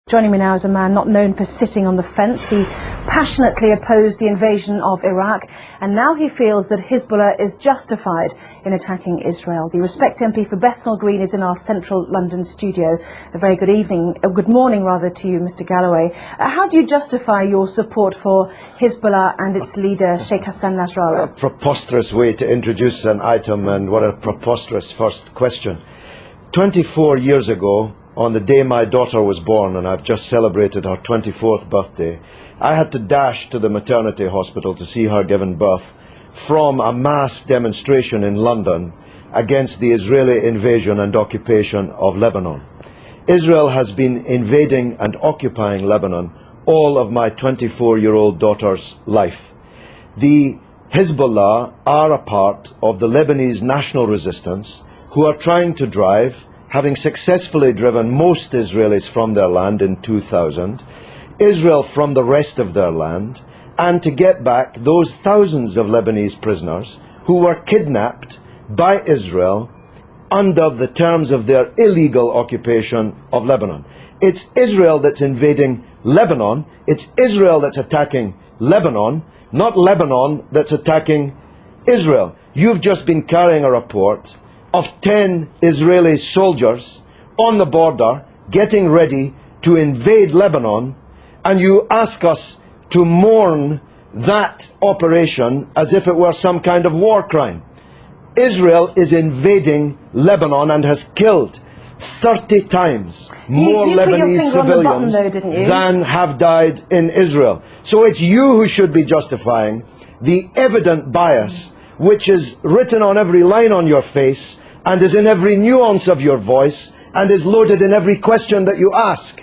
Joining me now is a man not known for sitting on the fence. He passionately opposed the invasion of Iraq, and now he feels that Hezbollah is justified in attacking Israel. The Respect MP for Bethnal Green is in our central London studio. A very good evening, good morning rather, to you, Mr. Galloway. How do you justify your support for Hezbollah and its leader, Sheikh Hassan Nasrallah? A preposterous way to introduce an item, and what a preposterous first question. 24 years ago, on the day my daughter was born, and I've just celebrated her 24th birthday, I had to dash to the maternity hospital to see her given birth from a mass demonstration in London against the Israeli invasion and occupation of Lebanon. Israel has been invading and occupying Lebanon all of my 24-year-old daughter's life. The Hezbollah are a part of the Lebanese national resistance who are trying to drive, having successfully driven most Israelis from their land in 2000, Israel from the rest of their land, and to get back those thousands of Lebanese prisoners who were kidnapped by Israel under the terms of their illegal occupation of Lebanon. It's Israel that's invading Lebanon, it's Israel that's attacking Lebanon, not Lebanon that's attacking Israel. You've just been carrying a report of 10 Israeli soldiers on the border getting ready to invade Lebanon, and you ask us to mourn that operation as if it were some kind of war crime. Israel is invading Lebanon and has killed 30 times more Lebanese civilians than have died in Israel. So it's you who should be justifying the evident bias which is written on every line on your face and is in every nuance of your voice, and is loaded in every question that you ask.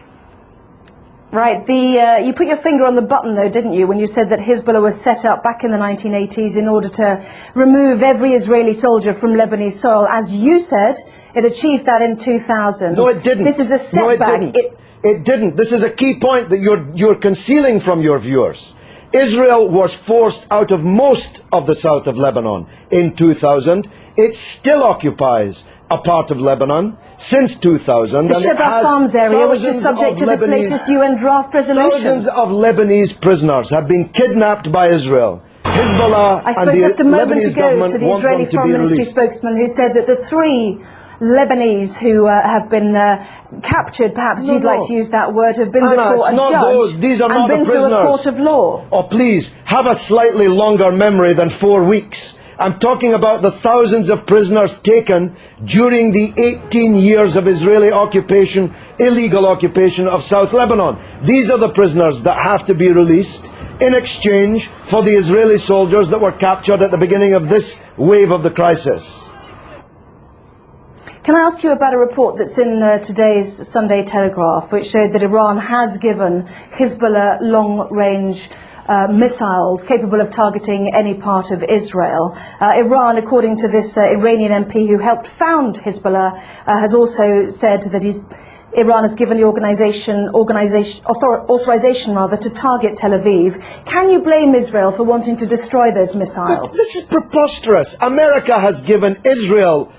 Right, you put your finger on the button though, didn't you, when you said that Hezbollah was set up back in the 1980s in order to remove every Israeli soldier from Lebanese soil. As you said, it achieved that in 2000. No, it didn't. This is a setback. No, it didn't. It didn't. This is a key point that you're concealing from your viewers. Israel was forced out of most of the south of Lebanon in 2000. It still occupies a part of Lebanon since 2000. The Shebaa Farms area, which is subject to this latest UN draft resolution. Thousands of Lebanese prisoners have been kidnapped by Israel. Hezbollah I spoke and the just a moment Lebanese ago to the Israeli Foreign Ministry spokesman, who said that the 3 Lebanese who have been captured, perhaps you'd like to use that word, have been before a judge and been through a court of law. Oh, please, have a slightly longer memory than 4 weeks. I'm talking about the thousands of prisoners taken during the 18 years of Israeli occupation, illegal occupation of South Lebanon. These are the prisoners that have to be released in exchange for the Israeli soldiers that were captured at the beginning of this wave of the crisis. Can I ask you about a report that's in today's Sunday Telegraph, which showed that Iran has given Hezbollah long-range missiles capable of targeting any part of Israel. Iran, according to this Iranian MP who helped found Hezbollah, has also said that Iran has given the authorization to target Tel Aviv. Can you blame Israel for wanting to destroy those missiles? This is preposterous. America has given Israel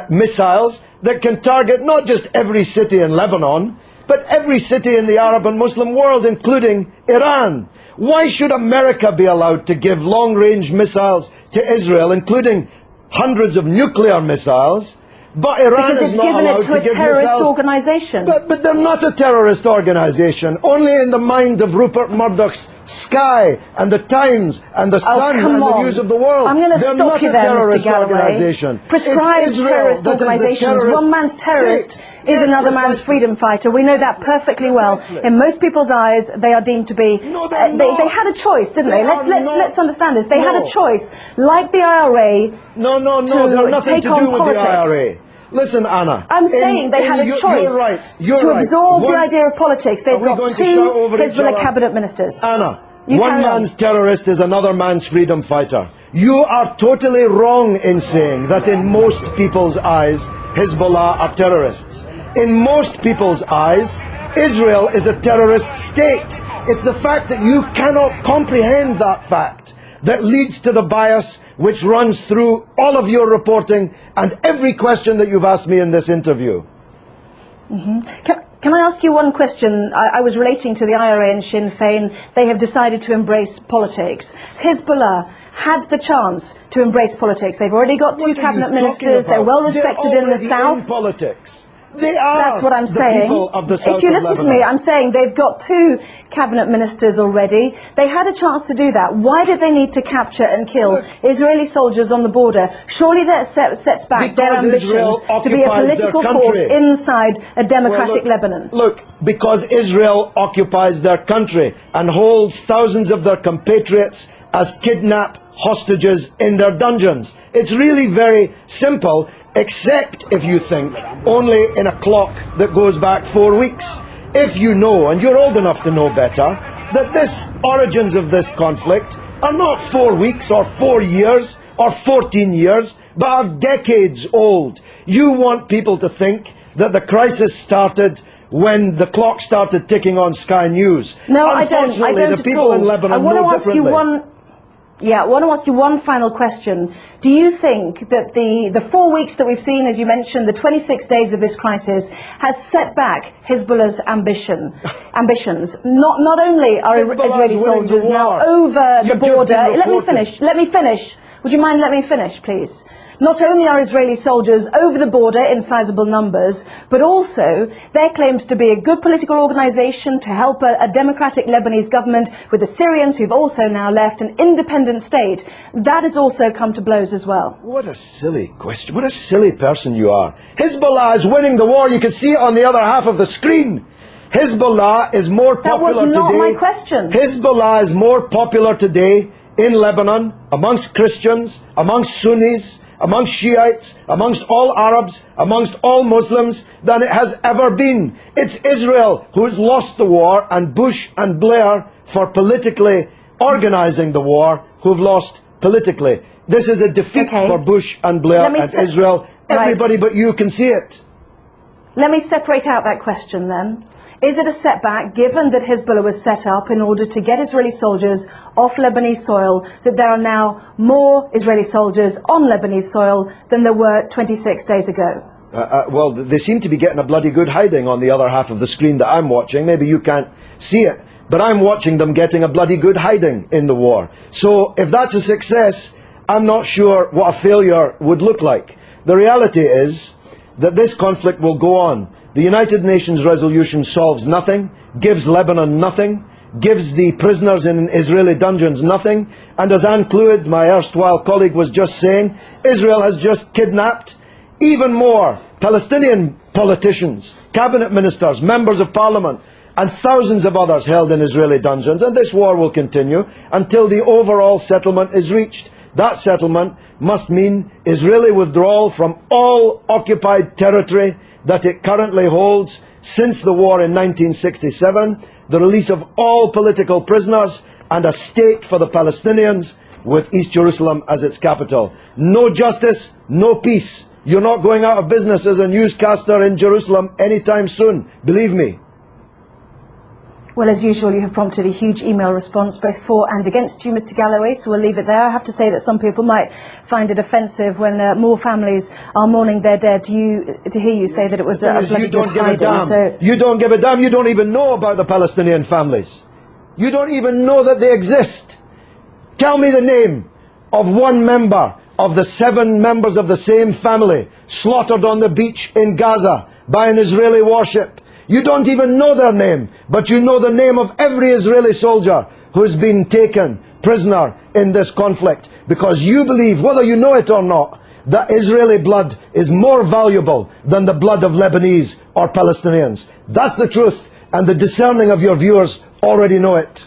missiles that can target not just every city in Lebanon, but every city in the Arab and Muslim world, including Iran. Why should America be allowed to give long-range missiles to Israel, including hundreds of nuclear missiles, but Iran is not allowed to give missiles? Because it's given it to a terrorist organization. But they're not a terrorist organization. Only in the mind of Rupert Murdoch's Sky and the Times and the Sun and the News of the World. I'm going to stop you there, Mr. Galloway. Prescribed terrorist organizations. One man's terrorist is another man's freedom fighter. We know that perfectly well. In most people's eyes, they are deemed to be. They had a choice, didn't they? Let's understand this. They had a choice, like the IRA, to take on politics. Listen, Anna. I'm saying they had a choice to absorb the idea of politics. They've got 2 Hezbollah cabinet ministers. Anna, one man's terrorist is another man's freedom fighter. You are totally wrong in saying that in most people's eyes, Hezbollah are terrorists. In most people's eyes, Israel is a terrorist state. It's the fact that you cannot comprehend that fact that leads to the bias which runs through all of your reporting and every question that you've asked me in this interview. Can I ask you one question? I was relating to the IRA and Sinn Féin. They have decided to embrace politics. Hezbollah had the chance to embrace politics. They've already got two cabinet ministers. They're well respected in the south. In politics. They are. That's what I'm saying. People of the south if you of listen to Lebanon. me, I'm saying they've got two cabinet ministers already. They had a chance to do that. Why did they need to capture and kill Israeli soldiers on the border? Surely that sets back their ambitions to be a political force inside a democratic Lebanon. Look, because Israel occupies their country and holds thousands of their compatriots as kidnapped hostages in their dungeons. It's really very simple, except if you think only in a clock that goes back 4 weeks. If you know, and you're old enough to know better, that this origins of this conflict are not 4 weeks or 4 years or 14 years, but are decades old. You want people to think that the crisis started when the clock started ticking on Sky News. No, I don't the people in Lebanon I want know to ask you differently. I want to ask you one final question. Do you think that the 4 weeks that we've seen, as you mentioned, the 26 days of this crisis, has set back Hezbollah's ambitions? Not only are Israeli soldiers now over the border. Let me finish. Would you mind letting me finish, please? Not only are Israeli soldiers over the border in sizable numbers, but also there claims to be a good political organization to help a democratic Lebanese government with the Syrians who've also now left an independent state. That has also come to blows as well. What a silly question. What a silly person you are. Hezbollah is winning the war. You can see it on the other half of the screen. Hezbollah is more popular today. That was not my question. Hezbollah is more popular today in Lebanon, amongst Christians, amongst Sunnis, amongst Shiites, amongst all Arabs, amongst all Muslims, than it has ever been. It's Israel who's lost the war, and Bush and Blair, for politically organizing the war, who've lost politically. This is a defeat for Bush and Blair and Israel. Everybody but you can see it. Let me separate out that question then. Is it a setback, given that Hezbollah was set up in order to get Israeli soldiers off Lebanese soil, that there are now more Israeli soldiers on Lebanese soil than there were 26 days ago? Well, they seem to be getting a bloody good hiding on the other half of the screen that I'm watching. Maybe you can't see it, but I'm watching them getting a bloody good hiding in the war. So if that's a success, I'm not sure what a failure would look like. The reality is that this conflict will go on. The United Nations resolution solves nothing, gives Lebanon nothing, gives the prisoners in Israeli dungeons nothing, and as Anne Clewid, my erstwhile colleague, was just saying, Israel has just kidnapped even more Palestinian politicians, cabinet ministers, members of parliament, and thousands of others held in Israeli dungeons, and this war will continue until the overall settlement is reached. That settlement must mean Israeli withdrawal from all occupied territory that it currently holds since the war in 1967, the release of all political prisoners, and a state for the Palestinians with East Jerusalem as its capital. No justice, no peace. You're not going out of business as a newscaster in Jerusalem anytime soon, believe me. Well, as usual, you have prompted a huge email response, both for and against you, Mr. Galloway, so we'll leave it there. I have to say that some people might find it offensive when more families are mourning their dead to hear you say that it was a bloody good hiding. So you don't give a damn. You don't even know about the Palestinian families. You don't even know that they exist. Tell me the name of one member of the 7 members of the same family slaughtered on the beach in Gaza by an Israeli warship. You don't even know their name, but you know the name of every Israeli soldier who's been taken prisoner in this conflict, because you believe, whether you know it or not, that Israeli blood is more valuable than the blood of Lebanese or Palestinians. That's the truth, and the discerning of your viewers already know it.